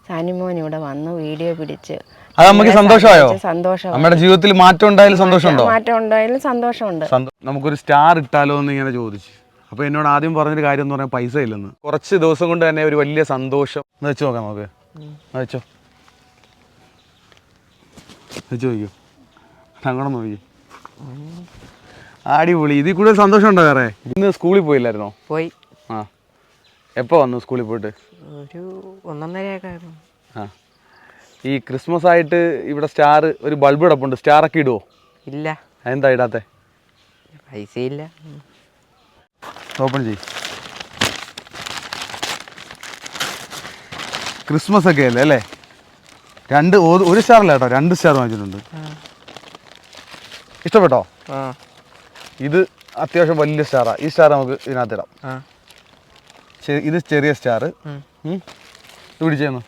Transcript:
സാനിമോൻ ഇവിടെ വന്നു വീഡിയോ പിടിച്ച് അത് നമുക്ക് സന്തോഷമായോ? സന്തോഷം. നമ്മുടെ ജീവിതത്തിൽ മാറ്റം ഉണ്ടായാലും സന്തോഷമുണ്ടോ? മാറ്റം ഉണ്ടായാലും സന്തോഷമുണ്ട്. നമുക്കൊരു സ്റ്റാർ ഇട്ടാലോ എന്ന് ഇങ്ങനെ ചോദിച്ചു. അപ്പോൾ എന്നോട് ആദ്യം പറഞ്ഞൊരു കാര്യം എന്ന് പറഞ്ഞാൽ പൈസ ഇല്ലെന്ന്. കുറച്ച് ദിവസം കൊണ്ട് തന്നെ ഒരു വലിയ സന്തോഷം. എന്ന് വെച്ച് നോക്കാം നമുക്ക്. വെച്ചോ നോക്കിയോ, അങ്ങോട്ട് നോക്കി. അടിപൊളി. ഇതിൽ കൂടുതൽ സന്തോഷം ഉണ്ടോ വേറെ? ഇന്ന് സ്കൂളിൽ പോയില്ലായിരുന്നോ? പോയി. ആ, എപ്പോൾ വന്നു സ്കൂളിൽ പോയിട്ട്? ഒരു 1:30 ആ, ഈ ക്രിസ്മസ് ആയിട്ട് ഇവിടെ സ്റ്റാർ ഒരു ബൾബ് കിടപ്പുണ്ട്. സ്റ്റാറൊക്കെ ഇടുവോ? ഇല്ല. അതെന്താ ഇടാത്തെ? പൈസ ഇല്ല. ഓപ്പൺ ചെയ്. ക്രിസ്മസ് ഒക്കെ അല്ലേ അല്ലേ? ഒരു സ്റ്റാറല്ല കേട്ടോ, 2 സ്റ്റാർ വാങ്ങിച്ചിട്ടുണ്ട്. ഇഷ്ടപ്പെട്ടോ? ഇത് അത്യാവശ്യം വലിയ സ്റ്റാറാ. ഈ സ്റ്റാർ നമുക്ക് ഇതിനകത്ത് ഇടാം. ഇത് ചെറിയ സ്റ്റാർ. ഇത് പിടിച്ചേന്നു.